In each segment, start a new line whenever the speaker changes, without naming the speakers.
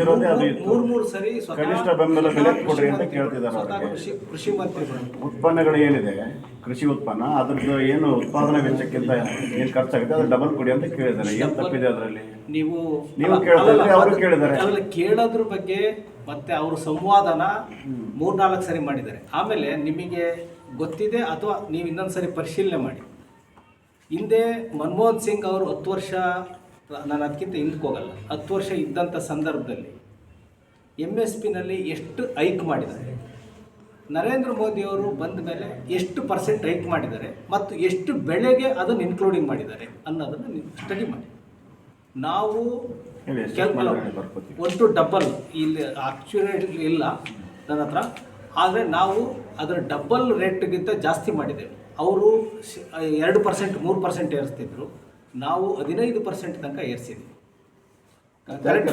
ಇರೋದೇ ಅದು ಇತ್ತು.
ಮೂರು ಸರಿ
ಕನಿಷ್ಠ ಬೆಂಬಲ ಬೆಲೆ ಕೊಡ್ರಿ ಅಂತ ಕೇಳ್ತಿದ್ದಾರೆ ಅವರಿಗೆ.
ಕೃಷಿ ಮಂತ್ರಿಗಳು
ಉತ್ಪನ್ನಗಳು ಏನಿದೆ ಕೃಷಿ ಉತ್ಪನ್ನ ಅದ್ರದ್ದು ಏನು ಉತ್ಪಾದನಾ ವೆಚ್ಚಕ್ಕಿಂತ ಏನು ಖರ್ಚಾಗುತ್ತೆ ಅದು ಡಬಲ್ ಕೊಡಿ ಅಂತ ಕೇಳಿದ್ದಾರೆ. ಏನು ತಪ್ಪಿದೆ ಅದರಲ್ಲಿ? ನೀವು ಕೇಳ್ತಾ ಇದ್ರೆ ಅವರು ಕೇಳಿದ್ದಾರೆ.
ಅದರಲ್ಲಿ ಕೇಳೋದ್ರ ಬಗ್ಗೆ ಮತ್ತೆ ಅವರು ಸಂವಾದನ 3-4 ಸರಿ ಮಾಡಿದ್ದಾರೆ. ಆಮೇಲೆ ನಿಮಗೆ ಗೊತ್ತಿದೆ ಅಥವಾ ನೀವು ಇನ್ನೊಂದು ಸರಿ ಪರಿಶೀಲನೆ ಮಾಡಿ. ಹಿಂದೆ ಮನಮೋಹನ್ ಸಿಂಗ್ ಅವರು 10 ವರ್ಷ, ನಾನು ಅದಕ್ಕಿಂತ ಹಿಂದಕ್ಕೆ ಹೋಗಲ್ಲ, 10 ವರ್ಷ ಇದ್ದಂಥ ಸಂದರ್ಭದಲ್ಲಿ MSPನಲ್ಲಿ ಎಷ್ಟು ಹೈಕ್ ಮಾಡಿದ್ದಾರೆ, ನರೇಂದ್ರ ಮೋದಿಯವರು ಬಂದ ಮೇಲೆ ಎಷ್ಟು % ಹೈಕ್ ಮಾಡಿದ್ದಾರೆ ಮತ್ತು ಎಷ್ಟು ಬೆಳೆಗೆ ಅದನ್ನು ಇನ್ಕ್ಲೂಡಿಂಗ್ ಮಾಡಿದ್ದಾರೆ ಅನ್ನೋದನ್ನು ನೀವು ಸ್ಟಡಿ ಮಾಡಿ. ನಾವು ಒಟ್ಟು ಡಬಲ್ ಇಲ್ಲಿ ಆಕ್ಚುಲಿ ಇಲ್ಲ ನನ್ನ ಹತ್ರ, ಆದರೆ ನಾವು ಅದರ ಡಬಲ್ ರೇಟ್ಗಿಂತ ಜಾಸ್ತಿ ಮಾಡಿದ್ದೇವೆ. ಅವರು 2% 3% ಏರಿಸ್ತಿದ್ರು, ನಾವು 15% ತನಕ ಏರಿಸಿದ್ವಿ.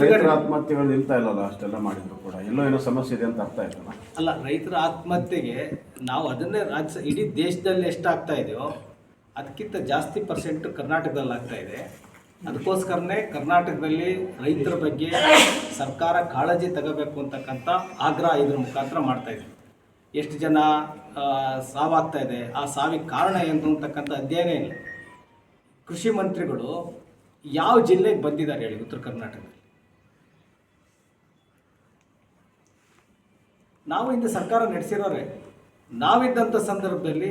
ರೈತರ ಆತ್ಮಹತ್ಯೆಗಳು ನಿಲ್ತಾ ಇಲ್ಲಲ್ಲ, ಅಷ್ಟೆಲ್ಲ ಮಾಡಿದ್ರು ಕೂಡ ಎಲ್ಲೋ ಏನೋ ಸಮಸ್ಯೆ ಇದೆ ಅಂತ ಅರ್ಥ ಆಯ್ತಲ್ಲ.
ಅಲ್ಲ, ರೈತರ ಆತ್ಮಹತ್ಯೆಗೆ ನಾವು ಅದನ್ನೇ ಇಡೀ ದೇಶದಲ್ಲಿ ಎಷ್ಟಾಗ್ತಾ ಇದೆಯೋ ಅದಕ್ಕಿಂತ ಜಾಸ್ತಿ % ಕರ್ನಾಟಕದಲ್ಲಿ ಆಗ್ತಾ ಇದೆ. ಅದಕ್ಕೋಸ್ಕರನೇ ಕರ್ನಾಟಕದಲ್ಲಿ ರೈತರ ಬಗ್ಗೆ ಸರ್ಕಾರ ಕಾಳಜಿ ತಗೋಬೇಕು ಅಂತಕ್ಕಂಥ ಆಗ್ರಹ ಇದ್ರ ಮುಖಾಂತರ ಮಾಡ್ತಾ ಇದೆ. ಎಷ್ಟು ಜನ ಸಾವಾಗ್ತಾ ಇದೆ, ಆ ಸಾವಿಗೆ ಕಾರಣ ಏನು ಅಂತಕ್ಕಂಥ ಅಧ್ಯಯನ ಇಲ್ಲ. ಕೃಷಿ ಮಂತ್ರಿಗಳು ಯಾವ ಜಿಲ್ಲೆಗೆ ಬಂದಿದ್ದಾರೆ ಹೇಳಿ? ಉತ್ತರ ಕರ್ನಾಟಕದಲ್ಲಿ ನಾವು ಇಂದು ಸರ್ಕಾರ ನಡೆಸಿರೋರೆ. ನಾವಿದ್ದಂಥ ಸಂದರ್ಭದಲ್ಲಿ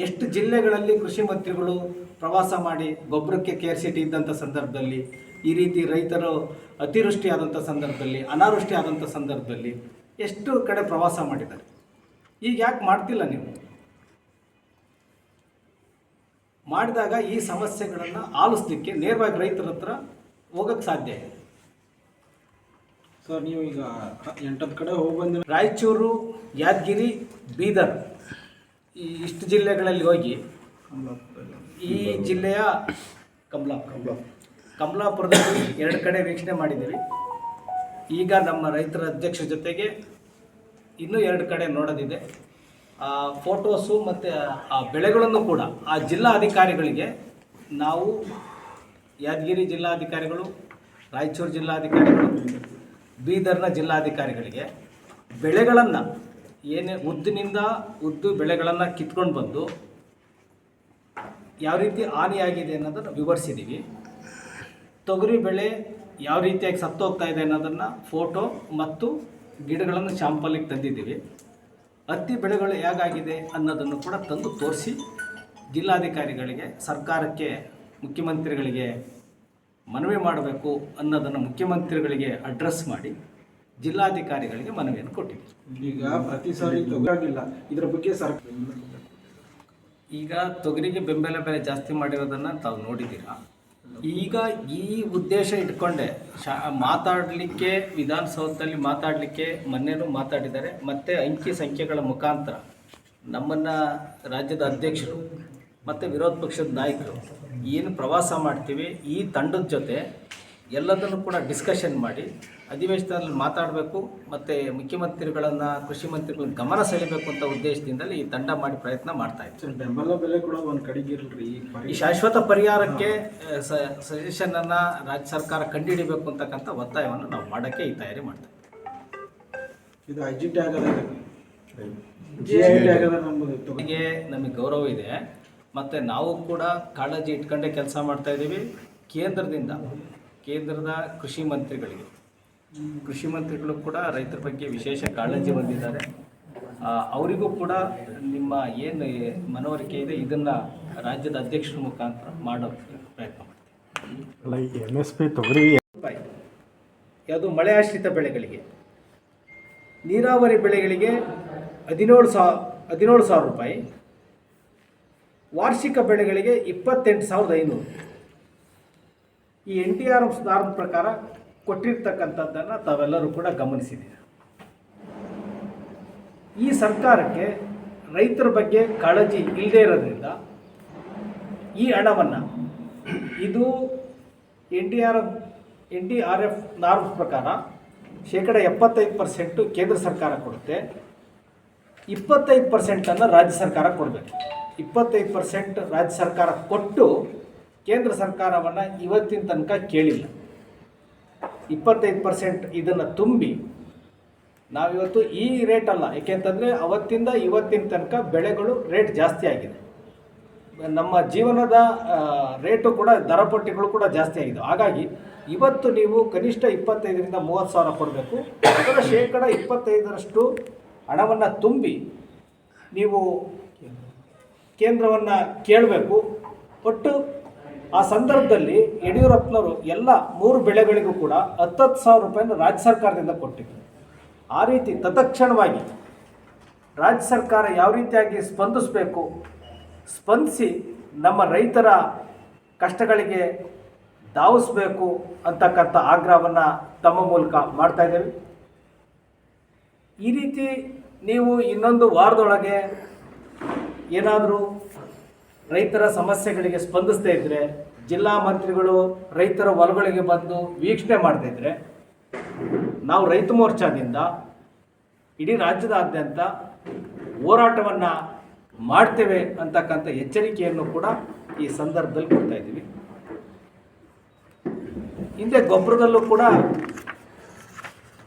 ಎಷ್ಟು ಜಿಲ್ಲೆಗಳಲ್ಲಿ ಕೃಷಿ ಮಂತ್ರಿಗಳು ಪ್ರವಾಸ ಮಾಡಿ ಗೊಬ್ಬರಕ್ಕೆ KRCT ಇದ್ದಂಥ ಸಂದರ್ಭದಲ್ಲಿ, ಈ ರೀತಿ ರೈತರು ಅತಿವೃಷ್ಟಿ ಆದಂಥ ಸಂದರ್ಭದಲ್ಲಿ, ಅನಾವೃಷ್ಟಿ ಆದಂಥ ಸಂದರ್ಭದಲ್ಲಿ ಎಷ್ಟು ಕಡೆ ಪ್ರವಾಸ ಮಾಡಿದ್ದಾರೆ. ಈಗ ಯಾಕೆ ಮಾಡ್ತಿಲ್ಲ ನೀವು? ಮಾಡಿದಾಗ ಈ ಸಮಸ್ಯೆಗಳನ್ನು ಆಲಿಸ್ಲಿಕ್ಕೆ ನೇರವಾಗಿ ರೈತರ ಹತ್ರ ಹೋಗಕ್ಕೆ ಸಾಧ್ಯ ಇದೆ.
ಸರ್, ನೀವು ಈಗ 8 ಕಡೆ ಹೋಗಿ ಬಂದ
ರಾಯಚೂರು, ಯಾದಗಿರಿ, ಬೀದರ್ ಇಷ್ಟು ಜಿಲ್ಲೆಗಳಲ್ಲಿ ಹೋಗಿ ಈ ಜಿಲ್ಲೆಯ ಕಮಲಾಪುರದಲ್ಲಿ 2 ಕಡೆ ವೀಕ್ಷಣೆ ಮಾಡಿದ್ದೀವಿ. ಈಗ ನಮ್ಮ ರೈತರ ಅಧ್ಯಕ್ಷರ ಜೊತೆಗೆ ಇನ್ನೂ 2 ಕಡೆ ನೋಡೋದಿದೆ. ಫೋಟೋಸು ಮತ್ತು ಆ ಬೆಳೆಗಳನ್ನು ಕೂಡ ಆ ಜಿಲ್ಲಾಧಿಕಾರಿಗಳಿಗೆ ನಾವು, ಯಾದಗಿರಿ ಜಿಲ್ಲಾಧಿಕಾರಿಗಳು, ರಾಯಚೂರು ಜಿಲ್ಲಾಧಿಕಾರಿಗಳು, ಬೀದರ್ನ ಜಿಲ್ಲಾಧಿಕಾರಿಗಳಿಗೆ ಬೆಳೆಗಳನ್ನು ಏನೇ ಉದ್ದು ಬೆಳೆಗಳನ್ನು ಕಿತ್ಕೊಂಡು ಬಂದು ಯಾವ ರೀತಿ ಹಾನಿಯಾಗಿದೆ ಅನ್ನೋದನ್ನು ವಿವರಿಸಿದ್ದೀವಿ. ತೊಗರಿ ಬೆಳೆ ಯಾವ ರೀತಿಯಾಗಿ ಸತ್ತೋಗ್ತಾ ಇದೆ ಅನ್ನೋದನ್ನು ಫೋಟೋ ಮತ್ತು ಗಿಡಗಳನ್ನು ಶಾಂಪಲಿಗೆ ತಂದಿದ್ದೀವಿ. ಹತ್ತಿ ಬೆಳೆಗಳು ಹೇಗಾಗಿದೆ ಅನ್ನೋದನ್ನು ಕೂಡ ತಂದು ತೋರಿಸಿ ಜಿಲ್ಲಾಧಿಕಾರಿಗಳಿಗೆ, ಸರ್ಕಾರಕ್ಕೆ, ಮುಖ್ಯಮಂತ್ರಿಗಳಿಗೆ ಮನವಿ ಮಾಡಬೇಕು ಅನ್ನೋದನ್ನು ಮುಖ್ಯಮಂತ್ರಿಗಳಿಗೆ ಅಡ್ರೆಸ್ ಮಾಡಿ ಜಿಲ್ಲಾಧಿಕಾರಿಗಳಿಗೆ ಮನವಿಯನ್ನು ಕೊಟ್ಟಿದ್ದೀವಿ.
ಈಗ ಪ್ರತಿ ಸಾರಿ ತೊಗರಿಲ್ಲ, ಇದರ ಬಗ್ಗೆ
ಈಗ ತೊಗರಿಗೆ ಬೆಂಬಲ ಬೆಲೆ ಜಾಸ್ತಿ ಮಾಡಿರೋದನ್ನು ತಾವು ನೋಡಿದ್ದೀರಾ. ಈಗ ಈ ಉದ್ದೇಶ ಇಟ್ಕೊಂಡೆ ಮಾತಾಡಲಿಕ್ಕೆ, ವಿಧಾನಸೌಧದಲ್ಲಿ ಮಾತಾಡಲಿಕ್ಕೆ ಮೊನ್ನೆನೂ ಮಾತಾಡಿದ್ದಾರೆ. ಮತ್ತು ಅಂಕಿ ಸಂಖ್ಯೆಗಳ ಮುಖಾಂತರ ನಮ್ಮನ್ನು ರಾಜ್ಯದ ಅಧ್ಯಕ್ಷರು ಮತ್ತು ವಿರೋಧ ಪಕ್ಷದ ನಾಯಕರು ಏನು ಪ್ರವಾಸ ಮಾಡ್ತೀವಿ, ಈ ತಂಡದ ಜೊತೆ ಎಲ್ಲದನ್ನು ಕೂಡ ಡಿಸ್ಕಷನ್ ಮಾಡಿ ಅಧಿವೇಶನದಲ್ಲಿ ಮಾತಾಡಬೇಕು ಮತ್ತು ಮುಖ್ಯಮಂತ್ರಿಗಳನ್ನು, ಕೃಷಿ ಮಂತ್ರಿಗಳನ್ನ ಗಮನ ಸೆಳೆಯಬೇಕು ಅಂತ ಉದ್ದೇಶದಿಂದಲೇ ಈ ತಂಡ ಮಾಡಿ ಪ್ರಯತ್ನ ಮಾಡ್ತಾ ಇದ್ದೀವಿ.
ಬೆಂಬಲ ಬೆಲೆ ಕೂಡ ಒಂದು ಕಡೆಗಿರಲ್ರಿ.
ಈ ಶಾಶ್ವತ ಪರಿಹಾರಕ್ಕೆ ಸಜೆಷನನ್ನು ರಾಜ್ಯ ಸರ್ಕಾರ ಕಂಡುಹಿಡಿಬೇಕು ಅಂತಕ್ಕಂಥ ಒತ್ತಾಯವನ್ನು ನಾವು ಮಾಡೋಕ್ಕೆ ಈ ತಯಾರಿ ಮಾಡ್ತೀವಿ.
ಇದು ಐಜಿಟಿ ಆಗದ
ನಮಗೆ ಗೌರವ ಇದೆ ಮತ್ತು ನಾವು ಕೂಡ ಕಾಳಜಿ ಇಟ್ಕೊಂಡೇ ಕೆಲಸ ಮಾಡ್ತಾ ಇದ್ದೀವಿ. ಕೇಂದ್ರದ ಕೃಷಿ ಮಂತ್ರಿಗಳು ಕೂಡ ರೈತರ ಬಗ್ಗೆ ವಿಶೇಷ ಕಾಳಜಿ ಹೊಂದಿದ್ದಾರೆ. ಅವರಿಗೂ ಕೂಡ ನಿಮ್ಮ ಏನು ಮನವರಿಕೆ ಇದೆ ಇದನ್ನು ರಾಜ್ಯದ ಅಧ್ಯಕ್ಷರ ಮುಖಾಂತರ ಮಾಡೋ ಪ್ರಯತ್ನ ಮಾಡ್ತೀವಿ.
MSP ತೊಗರಿ
ಯಾವುದು ಮಳೆ ಆಶ್ರಿತ ಬೆಳೆಗಳಿಗೆ, ನೀರಾವರಿ ಬೆಳೆಗಳಿಗೆ 17,000 ರೂಪಾಯಿ, ವಾರ್ಷಿಕ ಬೆಳೆಗಳಿಗೆ 28,500. ಈ NTRF ನಾರ್ಮ್ ಪ್ರಕಾರ ಕೊಟ್ಟಿರ್ತಕ್ಕಂಥದ್ದನ್ನು ತಾವೆಲ್ಲರೂ ಕೂಡ ಗಮನಿಸಿದ್ದೀರಿ. ಈ ಸರ್ಕಾರಕ್ಕೆ ರೈತರ ಬಗ್ಗೆ ಕಾಳಜಿ ಇಲ್ಲದೇ ಇರೋದ್ರಿಂದ ಈ ಹಣವನ್ನು, ಇದು NTRF ನಾರ್ಮ್ಸ್ ಪ್ರಕಾರ 75% ಕೇಂದ್ರ ಸರ್ಕಾರ ಕೊಡುತ್ತೆ, 25% ರಾಜ್ಯ ಸರ್ಕಾರ ಕೊಡಬೇಕು. 25% ರಾಜ್ಯ ಸರ್ಕಾರ ಕೊಟ್ಟು ಕೇಂದ್ರ ಸರ್ಕಾರವನ್ನು ಇವತ್ತಿನ ತನಕ ಕೇಳಿಲ್ಲ. 25% ಇದನ್ನು ತುಂಬಿ ನಾವಿವತ್ತು ಈ ರೇಟ್ ಅಲ್ಲ, ಏಕೆಂತಂದರೆ ಅವತ್ತಿಂದ ಇವತ್ತಿನ ತನಕ ಬೆಳೆಗಳು ರೇಟ್ ಜಾಸ್ತಿ ಆಗಿದೆ. ನಮ್ಮ ಜೀವನದ ರೇಟು ಕೂಡ ದರಪಟ್ಟಿಗಳು ಕೂಡ ಜಾಸ್ತಿ ಆಗಿದೆ. ಹಾಗಾಗಿ ಇವತ್ತು ನೀವು ಕನಿಷ್ಠ 25ರಿಂದ 30 ಸಾವಿರ ಕೊಡಬೇಕು. ಅದರ 25% ಹಣವನ್ನು ತುಂಬಿ ನೀವು ಕೇಂದ್ರವನ್ನು ಕೇಳಬೇಕು. ಒಟ್ಟು ಆ ಸಂದರ್ಭದಲ್ಲಿ ಯಡಿಯೂರಪ್ಪನವರು ಎಲ್ಲ 3 ಬೆಳೆಗಳಿಗೂ ಕೂಡ 10,000 ರೂಪಾಯಿನ ರಾಜ್ಯ ಸರ್ಕಾರದಿಂದ ಕೊಟ್ಟಿದ್ರು. ಆ ರೀತಿ ತತ್ಕ್ಷಣವಾಗಿ ರಾಜ್ಯ ಸರ್ಕಾರ ಯಾವ ರೀತಿಯಾಗಿ ಸ್ಪಂದಿಸಬೇಕು, ಸ್ಪಂದಿಸಿ ನಮ್ಮ ರೈತರ ಕಷ್ಟಗಳಿಗೆ ಧಾವಿಸಬೇಕು ಅಂತಕ್ಕಂಥ ಆಗ್ರಹವನ್ನು ತಮ್ಮ ಮೂಲಕ ಮಾಡ್ತಾ ಇದ್ದೇವೆ. ಈ ರೀತಿ ನೀವು ಇನ್ನೊಂದು ವಾರದೊಳಗೆ ಏನಾದರೂ ರೈತರ ಸಮಸ್ಯೆಗಳಿಗೆ ಸ್ಪಂದಿಸದೇ ಇದ್ದರೆ, ಜಿಲ್ಲಾ ಮಂತ್ರಿಗಳು ರೈತರ ಹೊಲಗಳಿಗೆ ಬಂದು ವೀಕ್ಷಣೆ ಮಾಡದೇ ಇದ್ದರೆ, ನಾವು ರೈತ ಮೋರ್ಚಾದಿಂದ ಇಡೀ ರಾಜ್ಯದಾದ್ಯಂತ ಹೋರಾಟವನ್ನು ಮಾಡ್ತೇವೆ ಅಂತಕ್ಕಂಥ ಎಚ್ಚರಿಕೆಯನ್ನು ಕೂಡ ಈ ಸಂದರ್ಭದಲ್ಲಿ ಕೊಡ್ತಾ ಇದ್ದೀವಿ. ಹಿಂದೆ ಗೊಬ್ಬರದಲ್ಲೂ ಕೂಡ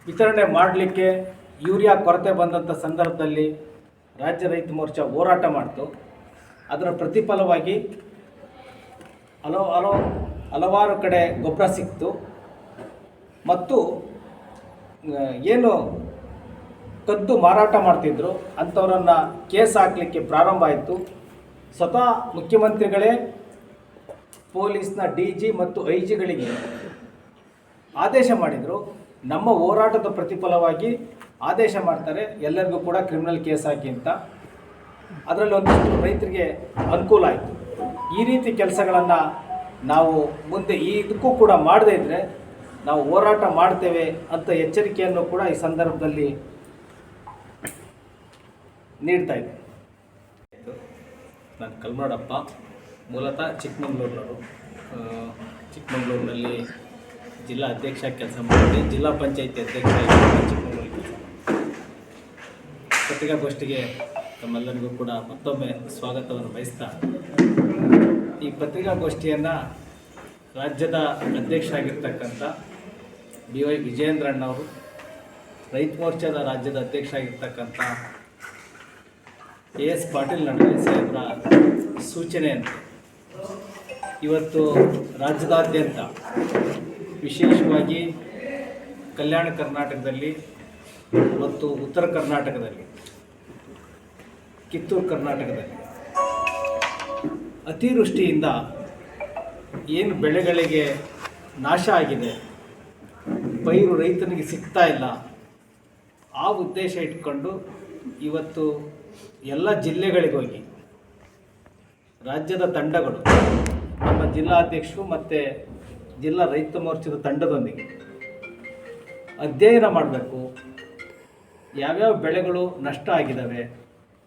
ವಿತರಣೆ ಮಾಡಲಿಕ್ಕೆ ಯೂರಿಯಾ ಕೊರತೆ ಬಂದಂಥ ಸಂದರ್ಭದಲ್ಲಿ ರಾಜ್ಯ ರೈತ ಮೋರ್ಚಾ ಹೋರಾಟ ಮಾಡ್ತು. ಅದರ ಪ್ರತಿಫಲವಾಗಿ ಹಲವಾರು ಕಡೆ ಗೊಬ್ಬರ ಸಿಕ್ತು ಮತ್ತು ಏನು ಕದ್ದು ಮಾರಾಟ ಮಾಡ್ತಿದ್ರು ಅಂಥವರನ್ನು ಕೇಸ್ ಹಾಕಲಿಕ್ಕೆ ಪ್ರಾರಂಭ ಆಯಿತು. ಸ್ವತಃ ಮುಖ್ಯಮಂತ್ರಿಗಳೇ ಪೊಲೀಸ್ನ DG ಮತ್ತು IG ಆದೇಶ ಮಾಡಿದರು. ನಮ್ಮ ಹೋರಾಟದ ಪ್ರತಿಫಲವಾಗಿ ಆದೇಶ ಮಾಡ್ತಾರೆ, ಎಲ್ಲರಿಗೂ ಕೂಡ ಕ್ರಿಮಿನಲ್ ಕೇಸ್ ಹಾಕಿ ಅಂತ. ಅದರಲ್ಲಿ ಒಂದಷ್ಟು ರೈತರಿಗೆ ಅನುಕೂಲ ಆಯಿತು. ಈ ರೀತಿ ಕೆಲಸಗಳನ್ನು ನಾವು ಮುಂದೆ ಇದಕ್ಕೂ ಕೂಡ ಮಾಡದೇ ಇದ್ದರೆ ನಾವು ಹೋರಾಟ ಮಾಡ್ತೇವೆ ಅಂತ ಎಚ್ಚರಿಕೆಯನ್ನು ಕೂಡ ಈ ಸಂದರ್ಭದಲ್ಲಿ ನೀಡ್ತಾ ಇದ್ದೆ. ನಾನು ಕಲ್ಮಡಪ್ಪ, ಮೂಲತಃ ಚಿಕ್ಕಮಗಳೂರಿನವರು. ಚಿಕ್ಕಮಗಳೂರಿನಲ್ಲಿ ಜಿಲ್ಲಾ ಅಧ್ಯಕ್ಷ ಕೆಲಸ ಮಾಡಿದೆ, ಜಿಲ್ಲಾ ಪಂಚಾಯತಿ ಅಧ್ಯಕ್ಷ ಚಿಕ್ಕಮಗಳೂರು ಕೆಲಸ. ಪತ್ರಿಕಾಗೋಷ್ಠಿಗೆ ತಮ್ಮೆಲ್ಲರಿಗೂ ಕೂಡ ಮತ್ತೊಮ್ಮೆ ಸ್ವಾಗತವನ್ನು ಬಯಸ್ತಾ, ಈ ಪತ್ರಿಕಾಗೋಷ್ಠಿಯನ್ನು ರಾಜ್ಯದ ಅಧ್ಯಕ್ಷರಾಗಿರ್ತಕ್ಕಂಥ BY ವಿಜಯೇಂದ್ರಣ್ಣವರು, ರೈತ ಮೋರ್ಚಾದ ರಾಜ್ಯದ ಅಧ್ಯಕ್ಷರಾಗಿರ್ತಕ್ಕಂಥ AS ಪಾಟೀಲ್ ನಡುವೆ ಸಾಹೇಬರ ಸೂಚನೆಯಂತೆ ಇವತ್ತು ರಾಜ್ಯದಾದ್ಯಂತ, ವಿಶೇಷವಾಗಿ ಕಲ್ಯಾಣ ಕರ್ನಾಟಕದಲ್ಲಿ ಮತ್ತು ಉತ್ತರ ಕರ್ನಾಟಕದಲ್ಲಿ, ಕಿತ್ತೂರು ಕರ್ನಾಟಕದಲ್ಲಿ ಅತಿವೃಷ್ಟಿಯಿಂದ ಏನು ಬೆಳೆಗಳಿಗೆ ನಾಶ ಆಗಿದೆ, ಪೈರು ರೈತನಿಗೆ ಸಿಗ್ತಾ ಇಲ್ಲ, ಆ ಉದ್ದೇಶ ಇಟ್ಕೊಂಡು ಇವತ್ತು ಎಲ್ಲ ಜಿಲ್ಲೆಗಳಿಗೋಗಿ ರಾಜ್ಯದ ತಂಡಗಳು, ನಮ್ಮ ಜಿಲ್ಲಾಧ್ಯಕ್ಷರು ಮತ್ತು ಜಿಲ್ಲಾ ರೈತ ಮೋರ್ಚಾದ ತಂಡದೊಂದಿಗೆ ಅಧ್ಯಯನ ಮಾಡಬೇಕು, ಯಾವ್ಯಾವ ಬೆಳೆಗಳು ನಷ್ಟ ಆಗಿದ್ದಾವೆ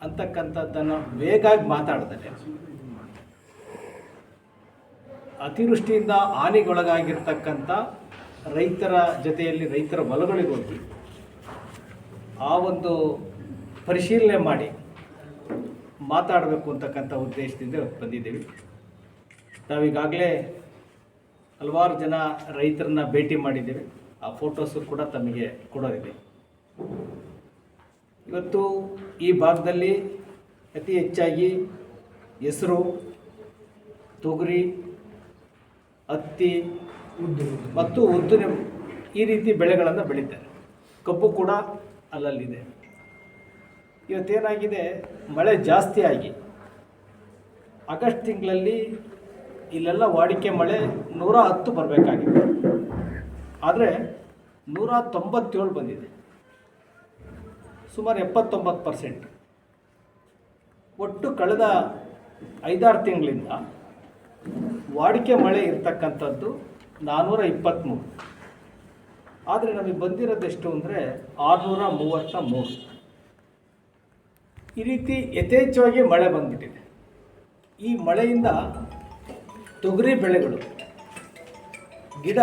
ಅಂತಕ್ಕಂಥದ್ದನ್ನು ವೇಗಾಗಿ ಮಾತಾಡ್ತಾರೆ. ಅತಿವೃಷ್ಟಿಯಿಂದ ಹಾನಿಗೊಳಗಾಗಿರ್ತಕ್ಕಂಥ ರೈತರ ಜೊತೆಯಲ್ಲಿ ರೈತರ ಹೊಲಗಳಿಗೋಗಿ ಆ ಒಂದು ಪರಿಶೀಲನೆ ಮಾಡಿ ಮಾತಾಡಬೇಕು ಅಂತಕ್ಕಂಥ ಉದ್ದೇಶದಿಂದ ಬಂದಿದ್ದೀವಿ. ನಾವೀಗಾಗಲೇ ಹಲವಾರು ಜನ ರೈತರನ್ನ ಭೇಟಿ ಮಾಡಿದ್ದೇವೆ. ಆ ಫೋಟೋಸು ಕೂಡ ತಮಗೆ ಕೊಡೋದಿದೆ. ಇವತ್ತು ಈ ಭಾಗದಲ್ಲಿ ಅತಿ ಹೆಚ್ಚಾಗಿ ಹೆಸರು, ತೊಗರಿ, ಹತ್ತಿ ಮತ್ತು ಉದ್ದು ಈ ರೀತಿ ಬೆಳೆಗಳನ್ನು ಬೆಳೀತಾರೆ. ಕಬ್ಬು ಕೂಡ ಅಲ್ಲಲ್ಲಿದೆ. ಇವತ್ತೇನಾಗಿದೆ, ಮಳೆ ಜಾಸ್ತಿ ಆಗಿ ಆಗಸ್ಟ್ ತಿಂಗಳಲ್ಲಿ ಇಲ್ಲೆಲ್ಲ ವಾಡಿಕೆ ಮಳೆ 110 ಬರಬೇಕಾಗಿದೆ, ಆದರೆ 197 ಬಂದಿದೆ, ಸುಮಾರು 79%. ಒಟ್ಟು ಕಳೆದ 5-6 ತಿಂಗಳಿಂದ ವಾಡಿಕೆ ಮಳೆ ಇರ್ತಕ್ಕಂಥದ್ದು 423, ಆದರೆ ನಮಗೆ ಬಂದಿರೋದೆಷ್ಟು ಅಂದರೆ 633. ಈ ರೀತಿ ಯಥೇಚ್ಛವಾಗಿ ಮಳೆ ಬಂದ್ಬಿಟ್ಟಿದೆ. ಈ ಮಳೆಯಿಂದ ತೊಗರಿ ಬೆಳೆಗಳು ಗಿಡ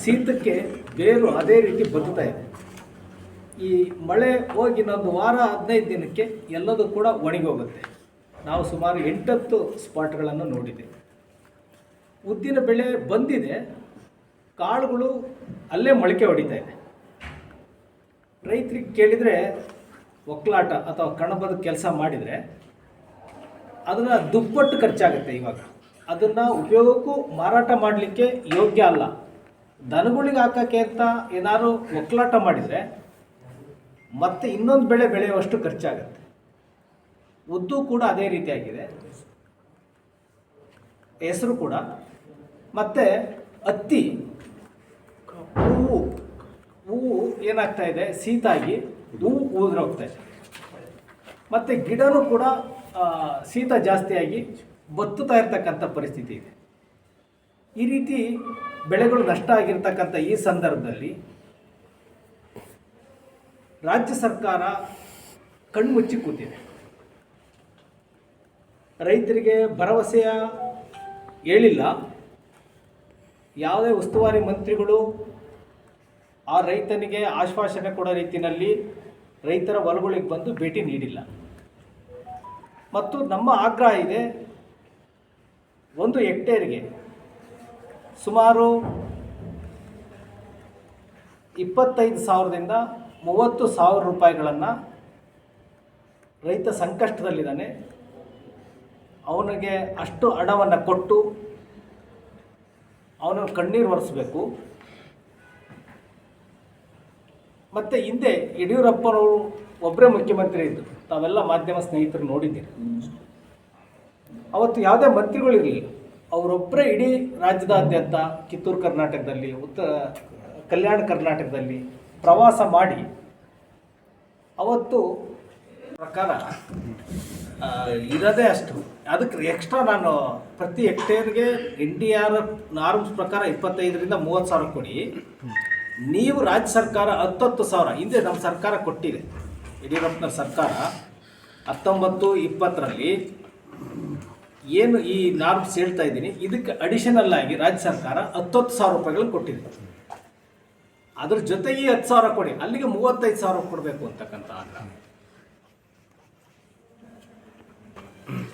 ಶೀತಕ್ಕೆ ಬೇರು ಅದೇ ರೀತಿ ಬದುಕ್ತಾ ಇದೆ. ಈ ಮಳೆ ಹೋಗಿ ಇನ್ನೊಂದು ವಾರ 15 ದಿನಕ್ಕೆ ಎಲ್ಲದೂ ಕೂಡ ಒಣಗಿ ಹೋಗುತ್ತೆ. ನಾವು ಸುಮಾರು 8-10 ಸ್ಪಾಟ್ಗಳನ್ನು ನೋಡಿದ್ದೇವೆ. ಉದ್ದಿನ ಬೆಳೆ ಬಂದಿದೆ, ಕಾಳುಗಳು ಅಲ್ಲೇ ಮೊಳಕೆ ಹೊಡಿತಾ ಇದೆ. ರೈತರಿಗೆ ಕೇಳಿದರೆ ಒಕ್ಕಲಾಟ ಅಥವಾ ಕಣಬದ ಕೆಲಸ ಮಾಡಿದರೆ ಅದನ್ನು ದುಪ್ಪಟ್ಟು ಖರ್ಚಾಗುತ್ತೆ. ಇವಾಗ ಅದನ್ನು ಉಪಯೋಗಕ್ಕೂ ಮಾರಾಟ ಮಾಡಲಿಕ್ಕೆ ಯೋಗ್ಯ ಅಲ್ಲ. ದನಗಳಿಗೆ ಹಾಕೋಕ್ಕೆ ಅಂತ ಏನಾದ್ರು ಒಕ್ಕಲಾಟ ಮಾಡಿದರೆ ಮತ್ತೆ ಇನ್ನೊಂದು ಬೆಳೆ ಬೆಳೆಯುವಷ್ಟು ಖರ್ಚಾಗುತ್ತೆ. ಉದ್ದು ಕೂಡ ಅದೇ ರೀತಿಯಾಗಿದೆ, ಹೆಸರು ಕೂಡ. ಮತ್ತು ಹತ್ತಿ ಹೂವು ಏನಾಗ್ತಾ ಇದೆ, ಶೀತಾಗಿ ಹೂವು ಉದುರೋಗ್ತಾ ಇದೆ. ಮತ್ತು ಗಿಡನೂ ಕೂಡ ಶೀತ ಜಾಸ್ತಿಯಾಗಿ ಬತ್ತುತ್ತಾ ಇರ್ತಕ್ಕಂಥ ಪರಿಸ್ಥಿತಿ ಇದೆ. ಈ ರೀತಿ ಬೆಳೆಗಳು ನಷ್ಟ ಆಗಿರ್ತಕ್ಕಂಥ ಈ ಸಂದರ್ಭದಲ್ಲಿ ರಾಜ್ಯ ಸರ್ಕಾರ ಕಣ್ಮುಚ್ಚಿ ಕೂತಿದೆ. ರೈತರಿಗೆ ಭರವಸೆಯ ಹೇಳಿಲ್ಲ. ಯಾವುದೇ ಉಸ್ತುವಾರಿ ಮಂತ್ರಿಗಳು ಆ ರೈತನಿಗೆ ಆಶ್ವಾಸನೆ ಕೊಡೋ ರೀತಿಯಲ್ಲಿ ರೈತರ ಹೊಲಗಳಿಗೆ ಬಂದು ಭೇಟಿ ನೀಡಿಲ್ಲ. ಮತ್ತು ನಮ್ಮ ಆಗ್ರಹ ಇದೆ, 1 ಹೆಕ್ಟೇರ್ಗೆ ಸುಮಾರು 25,000ದಿಂದ 30,000 ರೂಪಾಯಿಗಳನ್ನು ರೈತ ಸಂಕಷ್ಟದಲ್ಲಿದ್ದಾನೆ, ಅವನಿಗೆ ಅಷ್ಟು ಹಣವನ್ನು ಕೊಟ್ಟು ಅವನನ್ನು ಕಣ್ಣೀರು ಒರೆಸಬೇಕು. ಮತ್ತು ಹಿಂದೆ ಯಡಿಯೂರಪ್ಪನವರು ಒಬ್ಬರೇ ಮುಖ್ಯಮಂತ್ರಿ ಇದ್ದರು, ತಾವೆಲ್ಲ ಮಾಧ್ಯಮ ಸ್ನೇಹಿತರು ನೋಡಿದ್ದೀರಿ. ಅವತ್ತು ಯಾವುದೇ ಮಂತ್ರಿಗಳಿರಲಿಲ್ಲ, ಅವರೊಬ್ಬರೇ ಇಡೀ ರಾಜ್ಯದಾದ್ಯಂತ ಕಿತ್ತೂರು ಕರ್ನಾಟಕದಲ್ಲಿ, ಕಲ್ಯಾಣ ಕರ್ನಾಟಕದಲ್ಲಿ ಪ್ರವಾಸ ಮಾಡಿ ಅವತ್ತು ಪ್ರಕಾರ ಇರೋದೇ ಅಷ್ಟು. ಅದಕ್ಕೆ ಎಕ್ಸ್ಟ್ರಾ ನಾನು ಪ್ರತಿ ಹೆಕ್ಟೇರ್ಗೆ NDRF ನಾರ್ಮ್ಸ್ ಪ್ರಕಾರ 25,000ರಿಂದ 30,000 ಕೊಡಿ. ನೀವು ರಾಜ್ಯ ಸರ್ಕಾರ 10,000 ಹಿಂದೆ ನಮ್ಮ ಸರ್ಕಾರ ಕೊಟ್ಟಿದೆ. ಯಡಿಯೂರಪ್ಪನ ಸರ್ಕಾರ 19-20ರಲ್ಲಿ ಏನು ಈ ನಾರ್ಮ್ಸ್ ಹೇಳ್ತಾ ಇದ್ದೀನಿ, ಇದಕ್ಕೆ ಅಡಿಷನಲ್ ಆಗಿ ರಾಜ್ಯ ಸರ್ಕಾರ 10,000 ರೂಪಾಯಿಗಳನ್ನು ಕೊಟ್ಟಿದೆ. ಅದ್ರ ಜೊತೆಗೆ 10,000 ಕೊಡಿ, ಅಲ್ಲಿಗೆ 35,000 ಕೊಡಬೇಕು ಅಂತಕ್ಕಂಥ ಆಗ್ರಹ.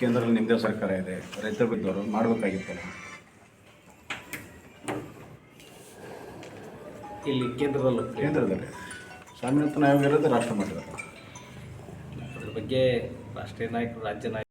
ಕೇಂದ್ರದಲ್ಲಿ ನಿಮ್ಮದೇ ಸರ್ಕಾರ ಇದೆ, ರೈತರ ಬಿದ್ದವರು ಮಾಡಬೇಕಾಗಿತ್ತಲ್ಲ.
ಇಲ್ಲಿ ಕೇಂದ್ರದಲ್ಲಿ
ಸ್ವಾಮಿನಾಥನ್ ಆಯೋಗ ಇರೋದು ರಾಷ್ಟ್ರ ಮಟ್ಟದಲ್ಲಿ.
ಅದ್ರ ಬಗ್ಗೆ ರಾಷ್ಟ್ರೀಯ ನಾಯಕರು, ರಾಜ್ಯ ನಾಯಕರು